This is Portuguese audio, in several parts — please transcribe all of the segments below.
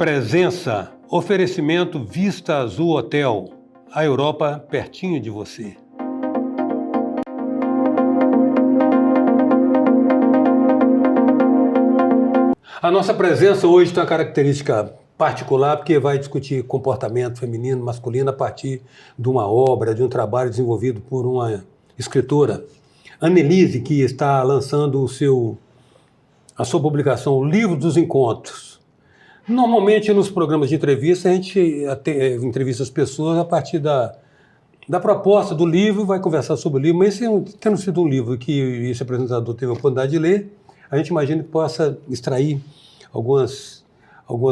Presença, oferecimento Vista Azul Hotel, a Europa pertinho de você. A nossa presença hoje tem uma característica particular, porque vai discutir comportamento feminino, masculino, a partir de uma obra, de um trabalho desenvolvido por uma escritora, Annelise, que está lançando a sua publicação, O Livro dos Encontros. Normalmente, nos programas de entrevista, a gente entrevista as pessoas a partir da proposta do livro, vai conversar sobre o livro, mas tendo sido um livro que esse apresentador teve a oportunidade de ler, a gente imagina que possa extrair algumas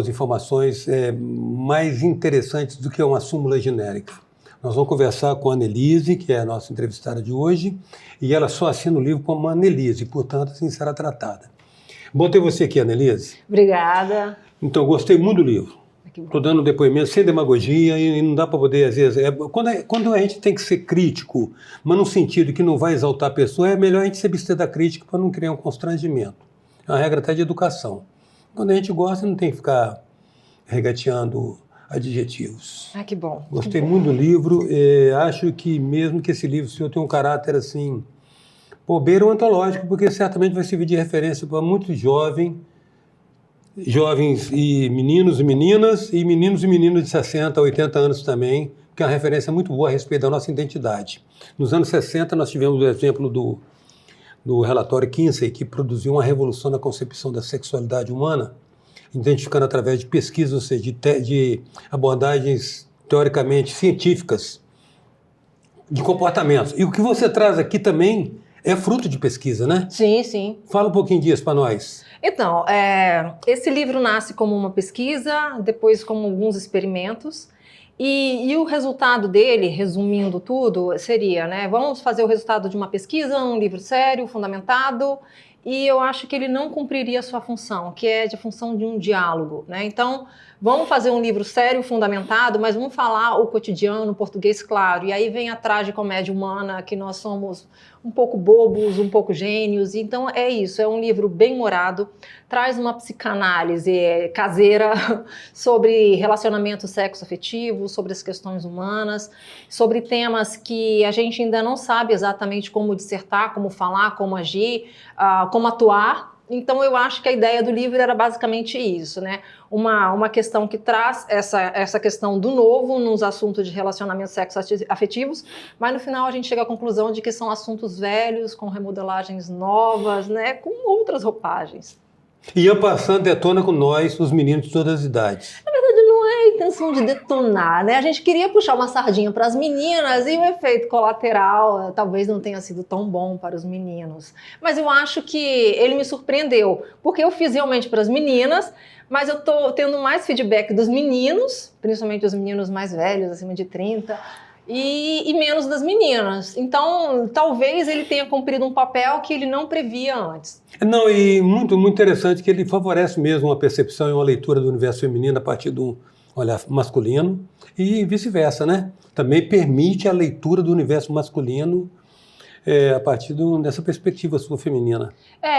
informações mais interessantes do que uma súmula genérica. Nós vamos conversar com a Annelise, que é a nossa entrevistada de hoje, e ela só assina o livro como Annelise, portanto, assim será tratada. Bom ter você aqui, Annelise. Obrigada. Então, gostei muito do livro. Estou dando depoimento sem demagogia e não dá para poder, às vezes... Quando a gente tem que ser crítico, mas num sentido que não vai exaltar a pessoa, é melhor a gente se abster da crítica para não criar um constrangimento. É uma regra até de educação. Quando a gente gosta, não tem que ficar regateando adjetivos. Ah, que bom. Gostei muito do livro. Acho que mesmo que esse livro, o senhor tem um caráter assim, bobeiro antológico, porque certamente vai servir de referência para muitos jovens e meninos e meninas, e meninos de 60, 80 anos também, que é uma referência muito boa a respeito da nossa identidade. Nos anos 60, nós tivemos o exemplo do relatório Kinsey, que produziu uma revolução na concepção da sexualidade humana, identificando através de pesquisas, ou seja, de abordagens teoricamente científicas de comportamentos. E o que você traz aqui também é fruto de pesquisa, né? Sim, sim. Fala um pouquinho disso para nós. Então, esse livro nasce como uma pesquisa, depois como alguns experimentos, e o resultado dele, resumindo tudo, seria, né, vamos fazer o resultado de uma pesquisa, um livro sério, fundamentado, e eu acho que ele não cumpriria a sua função, que é de função de um diálogo, né? Então, vamos fazer um livro sério, fundamentado, mas vamos falar o cotidiano, o português claro, e aí vem a tragicomédia humana, que nós somos um pouco bobos, um pouco gênios. Então é isso, é um livro bem humorado, traz uma psicanálise caseira sobre relacionamento sexo-afetivo, sobre as questões humanas, sobre temas que a gente ainda não sabe exatamente como dissertar, como falar, como agir, como atuar. Então eu acho que a ideia do livro era basicamente isso, né? Uma questão que traz essa questão do novo nos assuntos de relacionamentos sexo-afetivos, mas no final a gente chega à conclusão de que são assuntos velhos, com remodelagens novas, né? Com outras roupagens. Ia passando detona com nós, os meninos de todas as idades. Na verdade, não é a intenção de detonar, né? A gente queria puxar uma sardinha para as meninas e o efeito colateral talvez não tenha sido tão bom para os meninos. Mas eu acho que ele me surpreendeu, porque eu fiz realmente para as meninas, mas eu tô tendo mais feedback dos meninos, principalmente os meninos mais velhos, acima de 30, e menos das meninas. Então, talvez ele tenha cumprido um papel que ele não previa antes. Não, e muito, muito interessante que ele favorece mesmo uma percepção e uma leitura do universo feminino a partir de um olhar masculino e vice-versa, né? Também permite a leitura do universo masculino a partir dessa perspectiva sua feminina.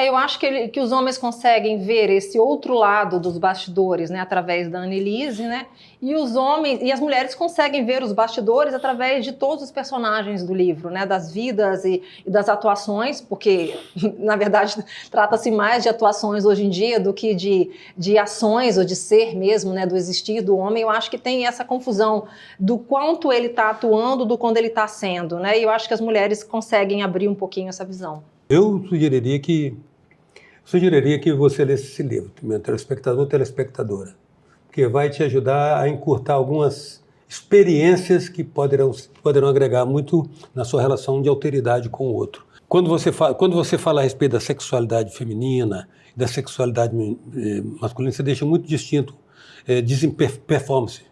Eu acho que os homens conseguem ver esse outro lado dos bastidores, né, através da Annelise, né, e os homens e as mulheres conseguem ver os bastidores através de todos os personagens do livro, né, das vidas e das atuações, porque, na verdade, trata-se mais de atuações hoje em dia do que de ações ou de ser mesmo, né, do existir do homem. Eu acho que tem essa confusão do quanto ele está atuando, do quando ele está sendo, né, e eu acho que as mulheres conseguem abrir um pouquinho essa visão. Eu sugeriria que você lesse esse livro, meu telespectador, telespectadora, porque vai te ajudar a encurtar algumas experiências que poderão agregar muito na sua relação de alteridade com o outro. Quando você fala a respeito da sexualidade feminina e da sexualidade masculina, você deixa muito distinto performances.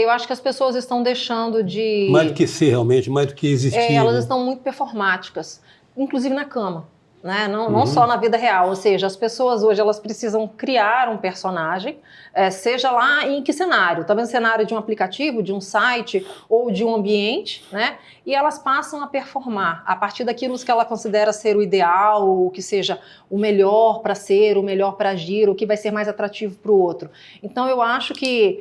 Eu acho que as pessoas estão deixando de... Mais do que ser realmente, mais do que existir. Elas estão muito performáticas, inclusive na cama. né? Não só na vida real, ou seja, as pessoas hoje elas precisam criar um personagem, seja lá em que cenário, talvez no cenário de um aplicativo, de um site ou de um ambiente, né? E elas passam a performar a partir daquilo que ela considera ser o ideal, o que seja o melhor para ser, o melhor para agir, o que vai ser mais atrativo para o outro. Então eu acho que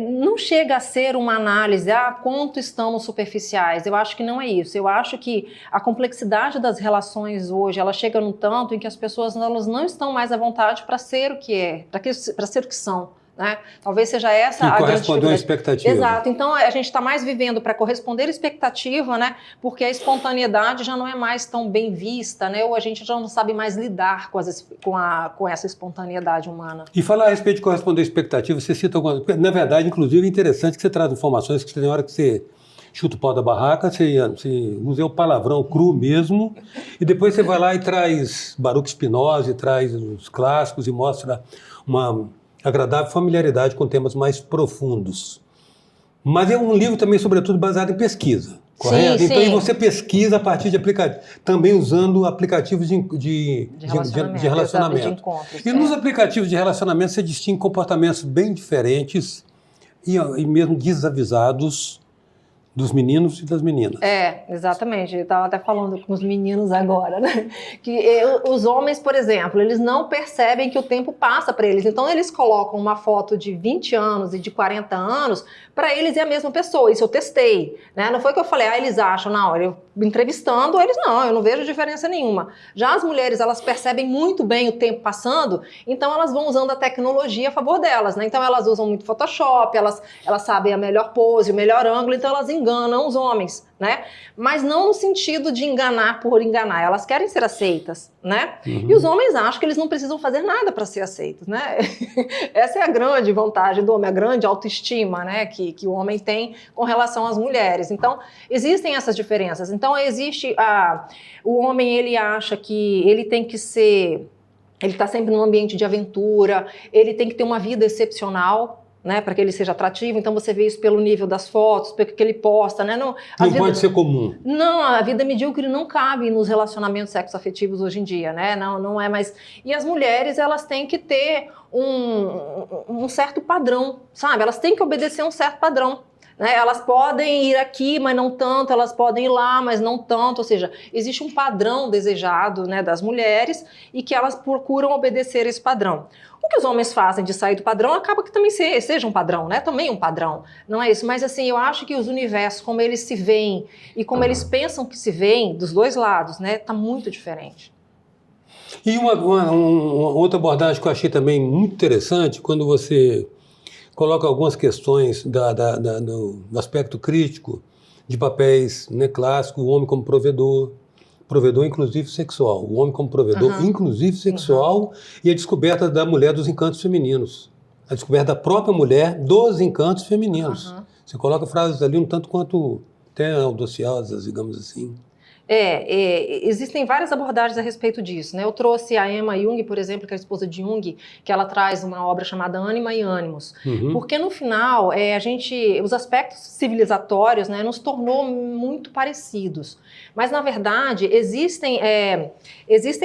não chega a ser uma análise, quanto estamos superficiais. Eu acho que não é isso. Eu acho que a complexidade das relações hoje, ela chega num tanto em que as pessoas elas não estão mais à vontade para ser o que é, para ser o que são. Né? Talvez seja essa a grande corresponder à expectativa. Exato. Então a gente está mais vivendo para corresponder à expectativa, né? Porque a espontaneidade já não é mais tão bem vista, né? Ou a gente já não sabe mais lidar com essa espontaneidade humana. E falar a respeito de corresponder à expectativa, você cita alguma coisa. Na verdade, inclusive, é interessante que você traz informações que tem hora que você chuta o pau da barraca, você usa o palavrão cru mesmo, e depois você vai lá e traz Baruch Spinoza, e traz os clássicos e mostra uma agradável familiaridade com temas mais profundos. Mas é um livro também, sobretudo, baseado em pesquisa, correto? Sim, então, sim. E você pesquisa a partir de aplicativos, também usando aplicativos de relacionamento. De encontros, E nos aplicativos de relacionamento você distingue comportamentos bem diferentes e mesmo desavisados dos meninos e das meninas. Exatamente. Eu estava até falando com os meninos agora, né? Que os homens, por exemplo, eles não percebem que o tempo passa para eles. Então, eles colocam uma foto de 20 anos e de 40 anos, para eles é a mesma pessoa. Isso eu testei, né? Não foi que eu falei, eles acham, na hora, eu entrevistando, eles não, eu não vejo diferença nenhuma. Já as mulheres, elas percebem muito bem o tempo passando, então elas vão usando a tecnologia a favor delas, né? Então, elas usam muito Photoshop, elas sabem a melhor pose, o melhor ângulo, então elas enganam os homens, né? Mas não no sentido de enganar por enganar, elas querem ser aceitas, né? Uhum. E os homens acham que eles não precisam fazer nada para ser aceitos, né? Essa é a grande vantagem do homem, a grande autoestima, né? Que o homem tem com relação às mulheres. Então, existem essas diferenças. Então, existe o homem, ele acha que ele tem que ser, ele está sempre num ambiente de aventura, ele tem que ter uma vida excepcional, né, para que ele seja atrativo. Então você vê isso pelo nível das fotos, pelo que ele posta, né? Não pode ser comum. Não, a vida medíocre não cabe nos relacionamentos sexoafetivos hoje em dia, né? Não é mais. E as mulheres, elas têm que ter um certo padrão, sabe? Elas têm que obedecer um certo padrão. Né? Elas podem ir aqui, mas não tanto, elas podem ir lá, mas não tanto, ou seja, existe um padrão desejado, né, das mulheres e que elas procuram obedecer esse padrão. O que os homens fazem de sair do padrão acaba que também seja um padrão, né? Também um padrão, não é isso? Mas assim, eu acho que os universos, como eles se veem e como eles pensam que se veem, dos dois lados, né, tá muito diferente. E uma outra abordagem que eu achei também muito interessante, quando você coloca algumas questões do aspecto crítico de papéis, né, clássico, o homem como provedor inclusive sexual, o homem como provedor inclusive sexual, e a descoberta da mulher dos encantos femininos, a descoberta da própria mulher dos encantos femininos. Você coloca frases ali um tanto quanto até audaciosas, digamos assim. Existem várias abordagens a respeito disso, né? Eu trouxe a Emma Jung, por exemplo, que é a esposa de Jung, que ela traz uma obra chamada Ânima e Ânimos, porque no final os aspectos civilizatórios, né, nos tornou muito parecidos, mas na verdade existem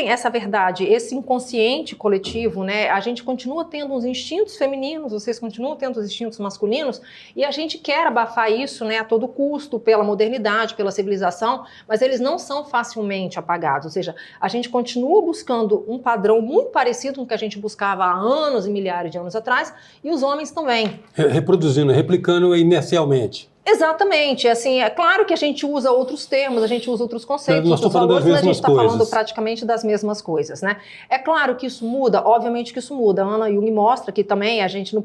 essa verdade, esse inconsciente coletivo, né? A gente continua tendo uns instintos femininos, vocês continuam tendo os instintos masculinos, e a gente quer abafar isso, né, a todo custo, pela modernidade, pela civilização, mas eles não são facilmente apagados, ou seja, a gente continua buscando um padrão muito parecido com o que a gente buscava há anos e milhares de anos atrás, e os homens também. Reproduzindo, replicando inercialmente. Exatamente, assim, é claro que a gente usa outros termos, a gente usa outros conceitos, nós estamos falando das mesmas a gente está coisas. falando praticamente das mesmas coisas, né? É claro que isso muda, obviamente que isso muda. A Ana Jung mostra que também a gente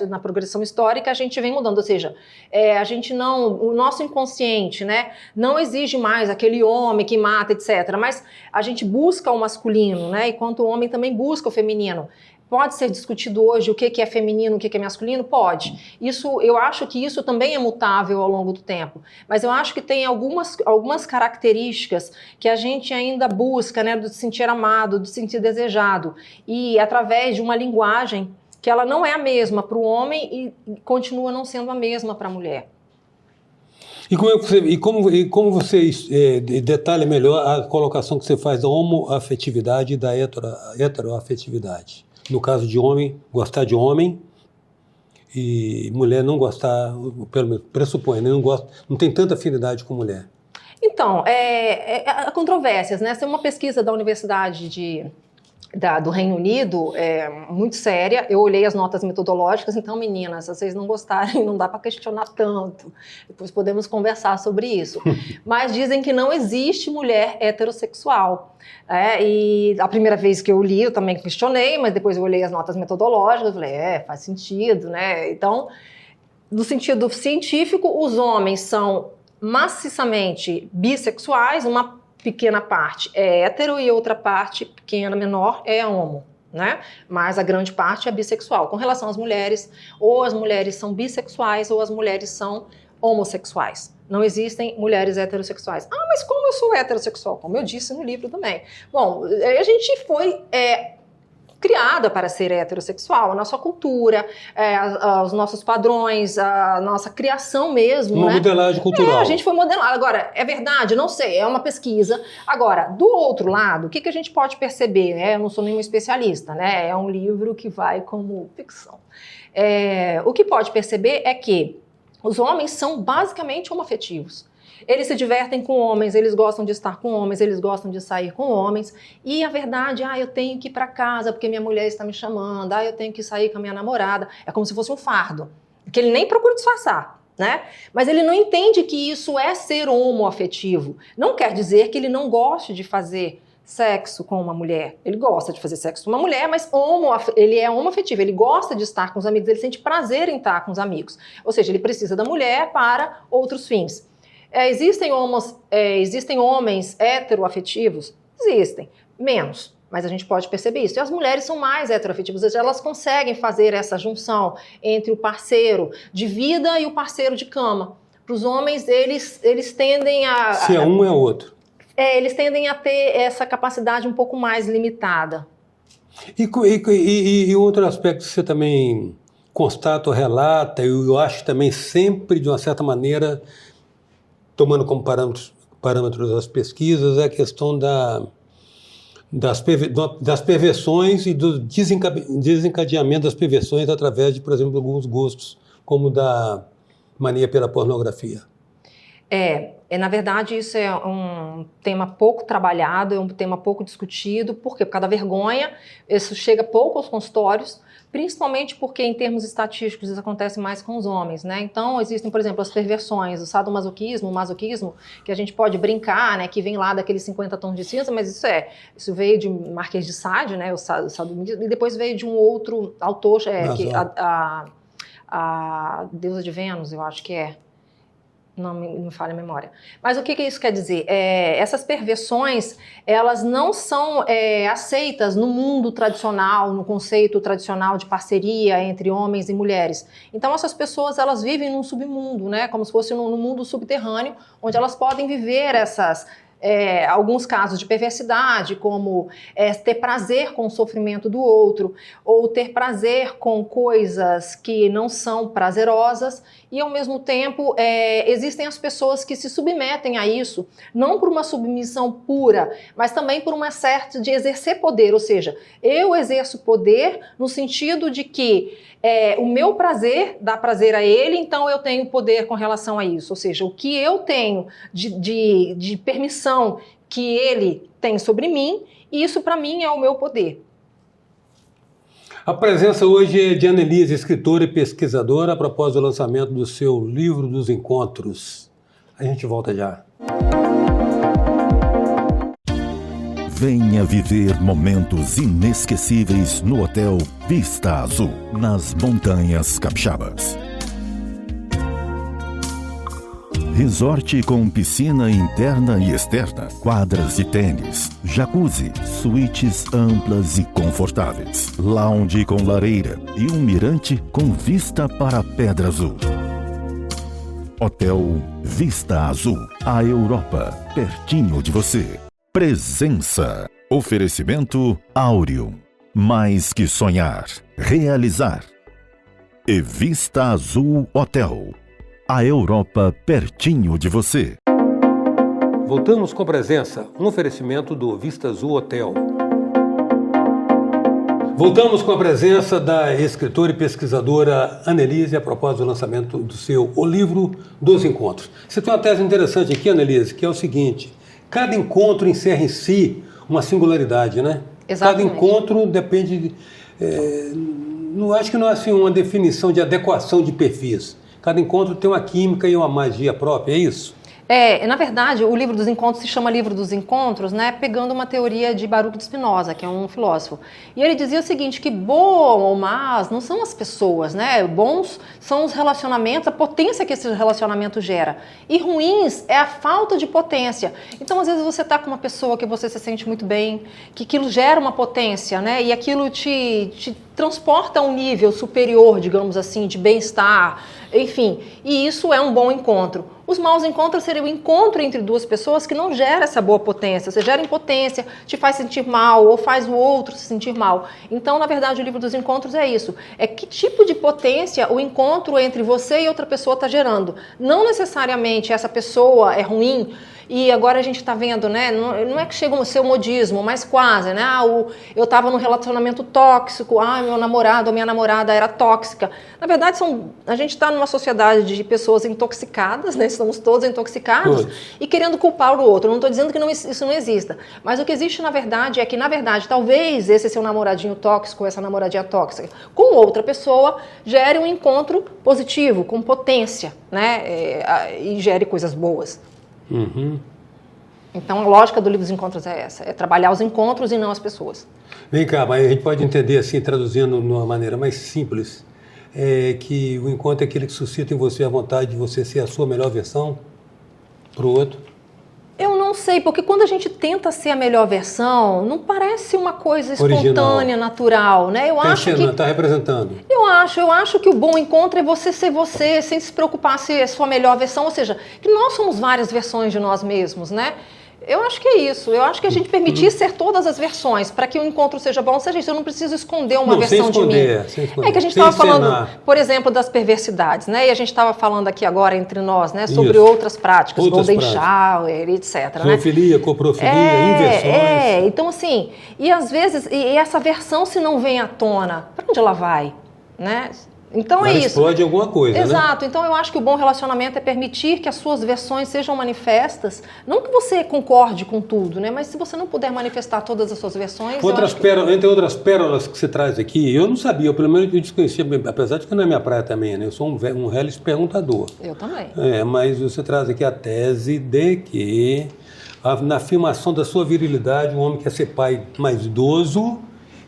na progressão histórica, a gente vem mudando, ou seja, o nosso inconsciente, né, não exige mais aquele homem que mata, etc. Mas a gente busca o masculino, né, enquanto o homem também busca o feminino. Pode ser discutido hoje o que é feminino, o que é masculino? Pode. Eu acho que isso também é mutável ao longo do tempo. Mas eu acho que tem algumas características que a gente ainda busca, né, de se sentir amado, de se sentir desejado. E através de uma linguagem que ela não é a mesma para o homem e continua não sendo a mesma para a mulher. como você detalha melhor a colocação que você faz da homoafetividade e da heteroafetividade? No caso de homem, gostar de homem e mulher não gostar, pelo menos pressupõe, né? Não tem tanta afinidade com mulher. Então, há controvérsias, né? Essa é uma pesquisa da Universidade do Reino Unido, muito séria. Eu olhei as notas metodológicas, então, meninas, se vocês não gostarem, não dá para questionar tanto. Depois podemos conversar sobre isso. Mas dizem que não existe mulher heterossexual. E a primeira vez que eu li, eu também questionei, mas depois eu olhei as notas metodológicas, falei, faz sentido, né? Então, no sentido científico, os homens são maciçamente bissexuais, uma pequena parte é hétero e outra parte, pequena, menor, é homo, né? Mas a grande parte é bissexual. Com relação às mulheres, ou as mulheres são bissexuais ou as mulheres são homossexuais. Não existem mulheres heterossexuais. Ah, mas como eu sou heterossexual? Como eu disse no livro também. Bom, a gente foi criada para ser heterossexual, a nossa cultura, os nossos padrões, a nossa criação mesmo. Uma modelagem cultural. A gente foi modelada. Agora, é verdade? Não sei, é uma pesquisa. Agora, do outro lado, o que a gente pode perceber? Eu não sou nenhuma especialista, né? É um livro que vai como ficção. O que pode perceber é que os homens são basicamente homoafetivos. Eles se divertem com homens, eles gostam de estar com homens, eles gostam de sair com homens. E a verdade, eu tenho que ir para casa porque minha mulher está me chamando, eu tenho que sair com a minha namorada. É como se fosse um fardo, que ele nem procura disfarçar, né? Mas ele não entende que isso é ser homoafetivo. Não quer dizer que ele não goste de fazer sexo com uma mulher. Ele gosta de fazer sexo com uma mulher, mas ele é homoafetivo, ele gosta de estar com os amigos, ele sente prazer em estar com os amigos. Ou seja, ele precisa da mulher para outros fins. Existem homens heteroafetivos? Existem. Menos. Mas a gente pode perceber isso. E as mulheres são mais heteroafetivas. Elas conseguem fazer essa junção entre o parceiro de vida e o parceiro de cama. Para os homens, eles tendem a... Se é um, é outro. Eles tendem a ter essa capacidade um pouco mais limitada. E outro aspecto que você também constata ou relata, eu acho também sempre, de uma certa maneira... tomando como parâmetros as pesquisas, é a questão das perversões e do desencadeamento das perversões através de, por exemplo, alguns gostos, como da mania pela pornografia. Na verdade, isso é um tema pouco trabalhado, é um tema pouco discutido. Por quê? Por causa da vergonha, isso chega pouco aos consultórios, principalmente porque, em termos estatísticos, isso acontece mais com os homens, né? Então, existem, por exemplo, as perversões, o sadomasoquismo, o masoquismo, que a gente pode brincar, né? Que vem lá daqueles 50 tons de cinza, mas isso veio de Marquês de Sade, né? O sadomasoquismo, e depois veio de um outro autor, a deusa de Vênus, eu acho que é. Não me falha a memória. Mas o que isso quer dizer? Essas perversões, elas não são aceitas no mundo tradicional, no conceito tradicional de parceria entre homens e mulheres. Então, essas pessoas, elas vivem num submundo, né? Como se fosse num mundo subterrâneo, onde elas podem viver alguns casos de perversidade, como ter prazer com o sofrimento do outro, ou ter prazer com coisas que não são prazerosas, e ao mesmo tempo existem as pessoas que se submetem a isso, não por uma submissão pura, mas também por uma certa de exercer poder, ou seja, eu exerço poder no sentido de que o meu prazer dá prazer a ele, então eu tenho poder com relação a isso. Ou seja, o que eu tenho de permissão que ele tem sobre mim, isso para mim é o meu poder. A presença hoje é de Annelise, escritora e pesquisadora, a propósito do lançamento do seu livro dos encontros. A gente volta já. Venha viver momentos inesquecíveis no Hotel Vista Azul, nas Montanhas Capixabas. Resort com piscina interna e externa, quadras de tênis, jacuzzi, suítes amplas e confortáveis, lounge com lareira e um mirante com vista para a Pedra Azul. Hotel Vista Azul, a Europa, pertinho de você. Presença. Oferecimento Áureo. Mais que sonhar, realizar. E Vista Azul Hotel. A Europa pertinho de você. Voltamos com a presença, um oferecimento do Vista Azul Hotel. Voltamos com a presença da escritora e pesquisadora Anelise a propósito do lançamento do seu O Livro dos Encontros. Você tem uma tese interessante aqui, Anelise, que é o seguinte: cada encontro encerra em si uma singularidade, né? Exatamente. Cada encontro depende... não acho que não é assim uma definição de adequação de perfis. Cada encontro tem uma química e uma magia própria, é isso? Na verdade, o Livro dos Encontros se chama Livro dos Encontros, né, pegando uma teoria de Baruch de Spinoza, que é um filósofo. E ele dizia o seguinte, que bom ou más não são as pessoas, né? Bons são os relacionamentos, a potência que esse relacionamento gera. E ruins é a falta de potência. Então, às vezes, você está com uma pessoa que você se sente muito bem, que aquilo gera uma potência, né? E aquilo te transporta a um nível superior, digamos assim, de bem-estar, enfim. E isso é um bom encontro. Os maus encontros seriam o encontro entre duas pessoas que não gera essa boa potência. Você gera impotência, te faz sentir mal ou faz o outro se sentir mal. Então, na verdade, o Livro dos Encontros é isso. É que tipo de potência o encontro entre você e outra pessoa está gerando. Não necessariamente essa pessoa é ruim. E agora a gente está vendo, né? Não é que chega a ser o modismo, mas quase, né? Eu estava num relacionamento tóxico, meu namorado ou minha namorada era tóxica. Na verdade, a gente está numa sociedade de pessoas intoxicadas, né? Estamos todos intoxicados e querendo culpar o outro. Não estou dizendo que isso não exista. Mas o que existe, na verdade, é que, talvez esse seu namoradinho tóxico, essa namoradinha tóxica, com outra pessoa, gere um encontro positivo, com potência, né? E gere coisas boas. Uhum. Então a lógica do Livro dos Encontros é essa, é trabalhar os encontros e não as pessoas. Vem cá, mas a gente pode entender assim, traduzindo de uma maneira mais simples, que o encontro é aquele que suscita em você a vontade de você ser a sua melhor versão para o outro? Eu não sei, porque quando a gente tenta ser a melhor versão, não parece uma coisa espontânea, natural, né? Eu acho que está representando. Eu acho que o bom encontro é você ser você, sem se preocupar se é a sua melhor versão, ou seja, que nós somos várias versões de nós mesmos, né? Eu acho que é isso. Eu acho que a gente permitir ser todas as versões para que o encontro seja bom, seja isso. Eu não preciso esconder uma versão de mim. Sem esconder. É que a gente estava falando, por exemplo, das perversidades, né? E a gente estava falando aqui agora entre nós, né? Sobre outras práticas, Golden Shower, etc. Zoofilia, coprofilia, inversões. Então assim, e às vezes, e essa versão se não vem à tona, para onde ela vai, né? Então ela é isso. explode alguma coisa, Exato. Né? Então eu acho que o bom relacionamento é permitir que as suas versões sejam manifestas. Não que você concorde com tudo, né? Mas se você não puder manifestar todas as suas versões... Entre outras pérolas que você traz aqui, eu não sabia, pelo menos eu desconhecia, apesar de que não é minha praia também, né? Eu sou um reles perguntador. Eu também. Mas você traz aqui a tese de que, na afirmação da sua virilidade, o homem quer ser pai mais idoso...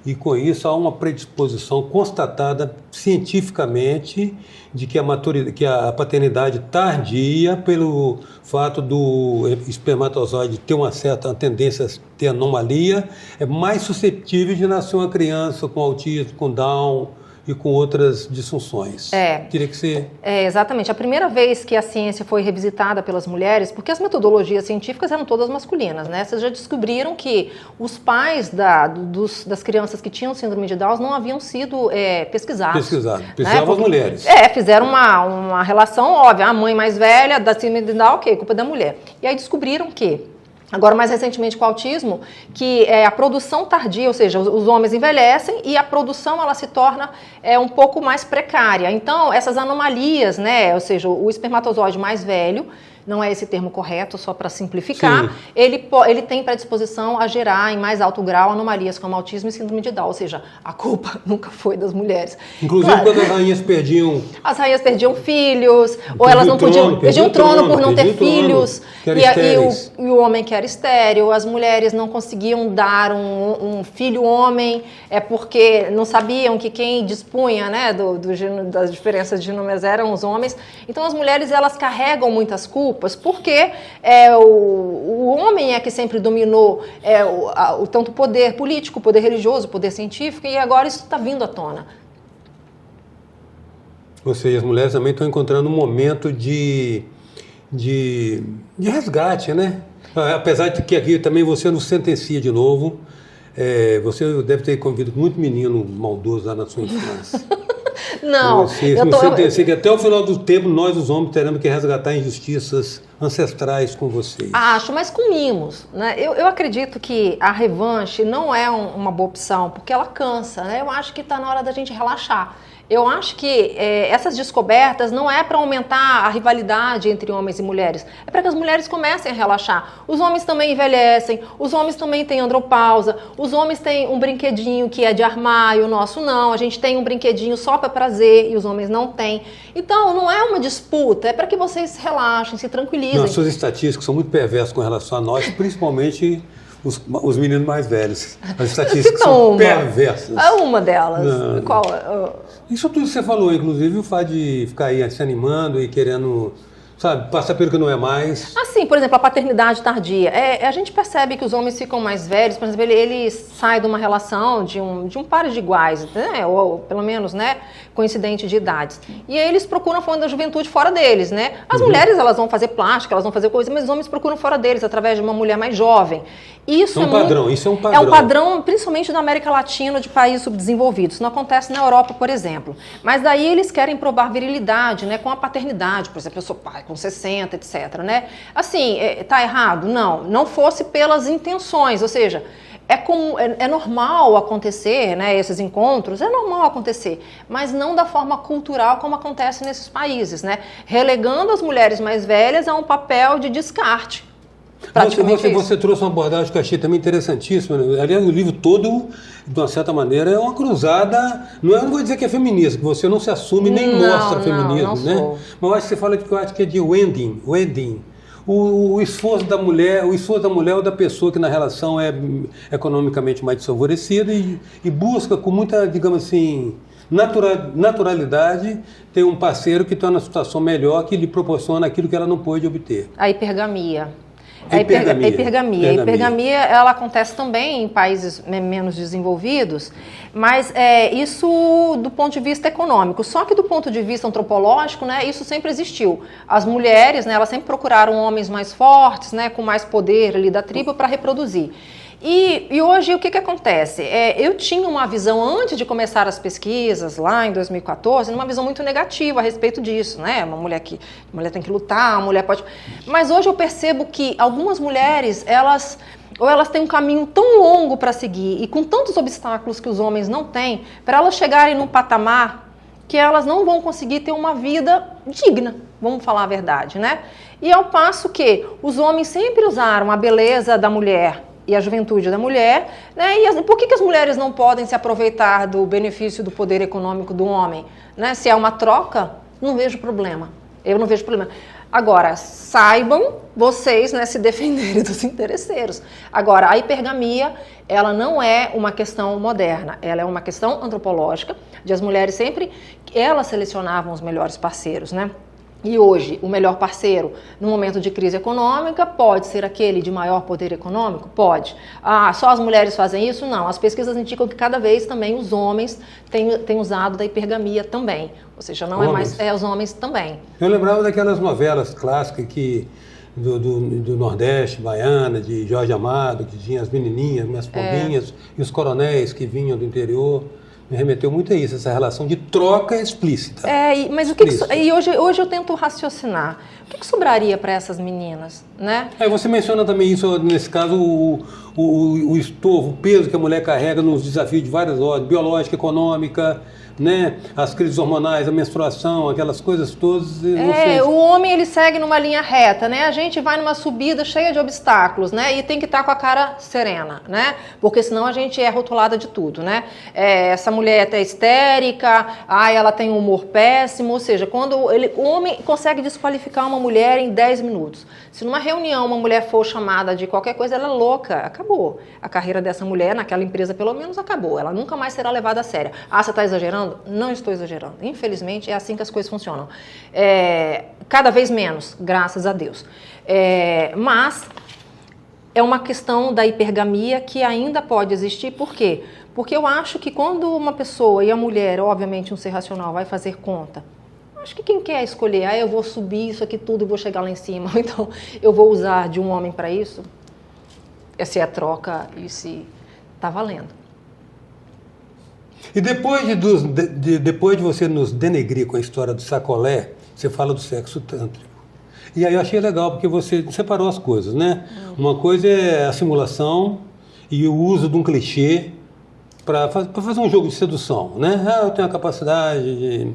E com isso há uma predisposição constatada cientificamente de que a paternidade tardia, pelo fato do espermatozoide ter uma certa tendência a ter anomalia, é mais suscetível de nascer uma criança com autismo, com Down e com outras disfunções. Teria que ser... Exatamente. A primeira vez que a ciência foi revisitada pelas mulheres, porque as metodologias científicas eram todas masculinas, né? Vocês já descobriram que os pais das crianças que tinham síndrome de Down não haviam sido pesquisados. Pesquisavam as mulheres. Fizeram uma relação óbvia. A mãe mais velha da síndrome de Down, culpa da mulher. E aí descobriram que agora, mais recentemente com o autismo, que a produção tardia, ou seja, os homens envelhecem e a produção ela se torna um pouco mais precária. Então, essas anomalias, né, ou seja, o espermatozoide mais velho, não é esse termo correto, só para simplificar, ele tem predisposição a gerar em mais alto grau anomalias como autismo e síndrome de Down, ou seja, a culpa nunca foi das mulheres. Inclusive quando as rainhas perdiam... As rainhas perdiam filhos, ou elas não podiam... Perdiam o trono por não ter filhos, e o homem que era estéril, as mulheres não conseguiam dar um filho homem, porque não sabiam que quem dispunha, né, das diferenças de números eram os homens. Então as mulheres elas carregam muitas culpas, porque o homem é que sempre dominou tanto o poder político, o poder religioso, o poder científico, e agora isso está vindo à tona. Ou seja, as mulheres também estão encontrando um momento de resgate, né? Apesar de que aqui também você não sentencia de novo, você deve ter convivido com muito menino maldoso lá na sua infância. Não, Sei que até o final do tempo nós, os homens, teremos que resgatar injustiças ancestrais com vocês. Acho, mas com mimos, né? Eu acredito que a revanche não é uma boa opção, porque ela cansa, né? Eu acho que está na hora da gente relaxar. Eu acho que essas descobertas não é para aumentar a rivalidade entre homens e mulheres, é para que as mulheres comecem a relaxar. Os homens também envelhecem, os homens também têm andropausa, os homens têm um brinquedinho que é de armar e o nosso não, a gente tem um brinquedinho só para prazer e os homens não têm. Então não é uma disputa, é para que vocês se relaxem, se tranquilizem. Não, as suas estatísticas são muito perversas com relação a nós, principalmente os meninos mais velhos. As estatísticas são perversas. É uma delas. Não. Qual? Isso tudo que você falou, inclusive o fato de ficar aí se animando e querendo, sabe, passar pelo que não é mais. Assim, por exemplo, a paternidade tardia. A gente percebe que os homens ficam mais velhos, por exemplo, ele sai de uma relação de um par de iguais, né? Ou pelo menos, né, coincidente de idades. E aí eles procuram a fonte da juventude fora deles, né? As mulheres, elas vão fazer plástica, elas vão fazer coisas, mas os homens procuram fora deles, através de uma mulher mais jovem. Isso é um padrão. É um padrão, principalmente na América Latina, de países subdesenvolvidos. Isso não acontece na Europa, por exemplo. Mas daí eles querem provar virilidade, né, com a paternidade. Por exemplo, eu sou pai com 60, etc, né? Assim, tá errado? Não fosse pelas intenções, ou seja, é normal acontecer, né, esses encontros, é normal acontecer, mas não da forma cultural como acontece nesses países, né? Relegando as mulheres mais velhas a um papel de descarte. Você trouxe uma abordagem que eu achei também interessantíssima. Aliás, o livro todo, de uma certa maneira, é uma cruzada. Não vou dizer que é feminista, que você não se assume nem mostra feminismo, né? Sou. Mas eu acho que você fala que eu acho que é de wedding. O esforço da mulher ou da pessoa que na relação é economicamente mais desfavorecida e busca com muita, digamos assim, naturalidade ter um parceiro que está numa situação melhor, que lhe proporciona aquilo que ela não pôde obter. A hipergamia. A hipergamia, ela acontece também em países menos desenvolvidos, mas isso do ponto de vista econômico. Só que do ponto de vista antropológico, né, isso sempre existiu. As mulheres, né, elas sempre procuraram homens mais fortes, né, com mais poder ali da tribo para reproduzir. E hoje o que acontece? Eu tinha uma visão, antes de começar as pesquisas, lá em 2014, uma visão muito negativa a respeito disso, né? A mulher tem que lutar, a mulher pode... Mas hoje eu percebo que algumas mulheres, elas têm um caminho tão longo para seguir e com tantos obstáculos que os homens não têm, para elas chegarem num patamar que elas não vão conseguir ter uma vida digna, vamos falar a verdade, né? E ao passo que os homens sempre usaram a beleza da mulher e a juventude da mulher, né? E por que as mulheres não podem se aproveitar do benefício do poder econômico do homem? Né? Se é uma troca, não vejo problema. Eu não vejo problema. Agora, saibam vocês, né, se defenderem dos interesseiros. Agora, a hipergamia, ela não é uma questão moderna, ela é uma questão antropológica, de as mulheres sempre, elas selecionavam os melhores parceiros, né? E hoje, o melhor parceiro, no momento de crise econômica, pode ser aquele de maior poder econômico? Pode. Só as mulheres fazem isso? Não. As pesquisas indicam que cada vez também os homens têm usado da hipergamia também. Ou seja, não homens. É mais... os homens também. Eu lembrava daquelas novelas clássicas do Nordeste, baiana, de Jorge Amado, que tinha as menininhas, as pombinhas, e os coronéis que vinham do interior. Me remeteu muito a isso, essa relação de troca explícita. Mas hoje eu tento raciocinar. O que sobraria para essas meninas, né? Você menciona também isso, nesse caso, o estorvo, o peso que a mulher carrega nos desafios de várias ordens, biológica, econômica, né? As crises hormonais, a menstruação, aquelas coisas todas. O homem, ele segue numa linha reta, né? A gente vai numa subida cheia de obstáculos, né? E tem que estar com a cara serena, né? Porque senão a gente é rotulada de tudo, né? Essa mulher é até histérica, ela tem um humor péssimo, ou seja, quando o homem consegue desqualificar uma mulher em 10 minutos. Se numa reunião uma mulher for chamada de qualquer coisa, ela é louca, acabou. A carreira dessa mulher, naquela empresa pelo menos, acabou. Ela nunca mais será levada a sério. Você está exagerando? Não estou exagerando. Infelizmente, é assim que as coisas funcionam. Cada vez menos, graças a Deus. Mas é uma questão da hipergamia que ainda pode existir. Por quê? Porque eu acho que quando uma pessoa, e a mulher, obviamente um ser racional, vai fazer conta, acho que quem quer escolher, eu vou subir isso aqui tudo e vou chegar lá em cima, ou então eu vou usar de um homem para isso, essa é a troca e se está valendo. E depois de você nos denegrir com a história do sacolé, você fala do sexo tântrico. E aí eu achei legal, porque você separou as coisas, né? Uma coisa é a simulação e o uso de um clichê para fazer um jogo de sedução, né? Ah, eu tenho a capacidade de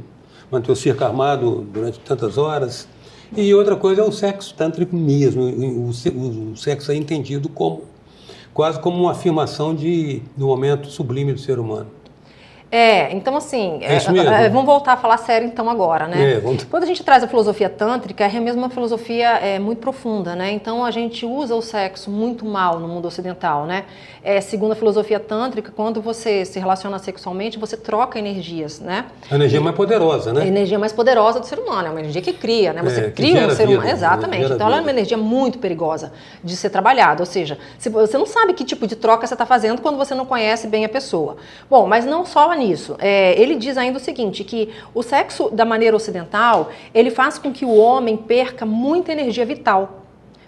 manter o circo armado durante tantas horas. E outra coisa é o sexo tântrico mesmo, o sexo é entendido quase como uma afirmação do momento sublime do ser humano. Então assim, isso mesmo? Vamos voltar a falar sério então agora, né? Quando a gente traz a filosofia tântrica, é mesmo uma filosofia muito profunda, né? Então a gente usa o sexo muito mal no mundo ocidental, né? Segundo a filosofia tântrica, quando você se relaciona sexualmente, você troca energias, né? A energia mais poderosa, né? A energia mais poderosa do ser humano, é uma energia que cria, né? Você cria um ser humano, exatamente. Então ela é uma energia muito perigosa de ser trabalhada, ou seja, você não sabe que tipo de troca você está fazendo quando você não conhece bem a pessoa. Bom, mas não só nisso. Ele diz ainda o seguinte, que o sexo da maneira ocidental, ele faz com que o homem perca muita energia vital,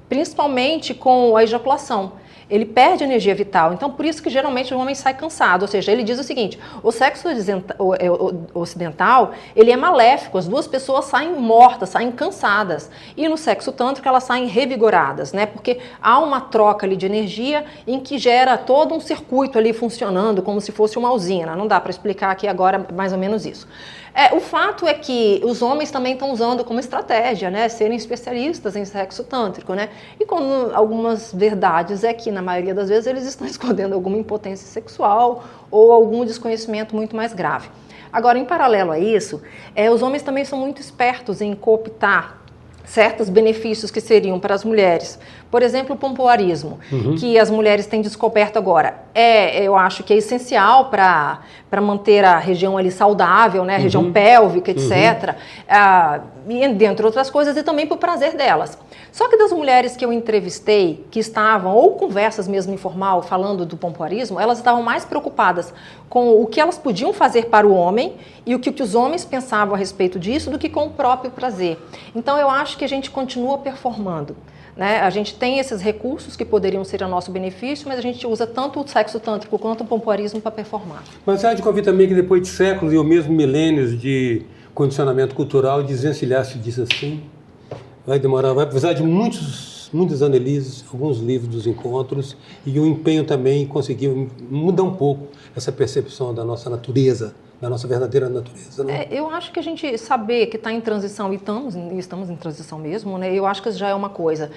principalmente com a ejaculação. Ele perde energia vital, então por isso que geralmente o homem sai cansado, ou seja, ele diz o seguinte, o sexo ocidental, ele é maléfico, as duas pessoas saem mortas, saem cansadas, e no sexo tântrico elas saem revigoradas, né, porque há uma troca ali de energia em que gera todo um circuito ali funcionando como se fosse uma usina, não dá para explicar aqui agora mais ou menos isso. O fato é que os homens também estão usando como estratégia, né, serem especialistas em sexo tântrico, né, e com algumas verdades é que, na maioria das vezes, eles estão escondendo alguma impotência sexual ou algum desconhecimento muito mais grave. Agora, em paralelo a isso, os homens também são muito espertos em cooptar certos benefícios que seriam para as mulheres. Por exemplo, o pompoarismo, que as mulheres têm descoberto agora. Eu acho que é essencial para manter a região ali saudável, né? A região pélvica, etc. E dentre outras coisas, e também para o prazer delas. Só que das mulheres que eu entrevistei, que estavam, ou conversas mesmo informal, falando do pompoarismo, elas estavam mais preocupadas com o que elas podiam fazer para o homem e o que os homens pensavam a respeito disso do que com o próprio prazer. Então, eu acho que a gente continua performando. Né? A gente tem esses recursos que poderiam ser a nosso benefício, mas a gente usa tanto o sexo tântrico quanto o pompoarismo para performar. Mas você há de convir também que depois de séculos e ou mesmo milênios de condicionamento cultural, desvencilhar-se disso assim, vai demorar, vai precisar de muitas análises, alguns livros dos encontros e o empenho também em conseguir mudar um pouco essa percepção da nossa natureza, da nossa verdadeira natureza. Né? Eu acho que a gente saber que está em transição, e estamos em transição mesmo, né? Eu acho que isso já é uma coisa.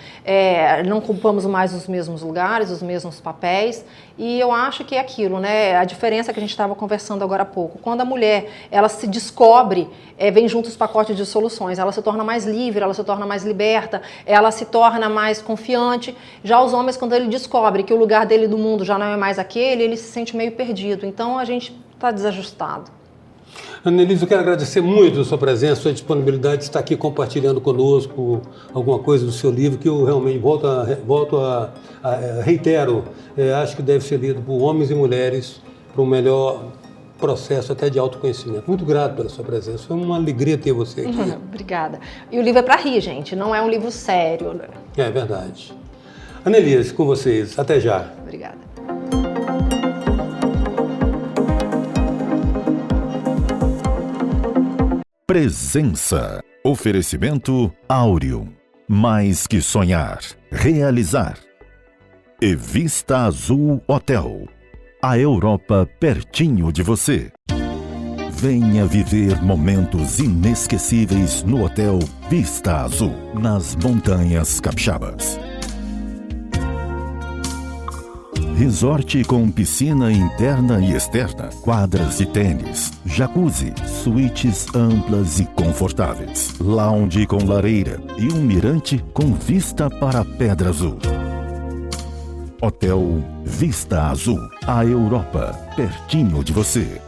Não ocupamos mais os mesmos lugares, os mesmos papéis, e eu acho que é aquilo, né? A diferença que a gente estava conversando agora há pouco. Quando a mulher ela se descobre, vem junto os pacotes de soluções, ela se torna mais livre, ela se torna mais liberta, ela se torna mais confiante. Já os homens, quando ele descobre que o lugar dele no mundo já não é mais aquele, ele se sente meio perdido. Então a gente está desajustado. Annelise, eu quero agradecer muito a sua presença, a sua disponibilidade de estar aqui compartilhando conosco alguma coisa do seu livro, que eu realmente reitero, acho que deve ser lido por homens e mulheres para um melhor processo até de autoconhecimento. Muito grato pela sua presença, foi uma alegria ter você aqui. Obrigada. E o livro é para rir, gente, não é um livro sério. Né? É verdade. Annelise, com vocês, até já. Obrigada. Presença. Oferecimento Áureo. Mais que sonhar, realizar. E Vista Azul Hotel. A Europa pertinho de você. Venha viver momentos inesquecíveis no Hotel Vista Azul, nas Montanhas Capixabas. Resort com piscina interna e externa, quadras de tênis, jacuzzi, suítes amplas e confortáveis, lounge com lareira e um mirante com vista para a Pedra Azul. Hotel Vista Azul, a Europa pertinho de você.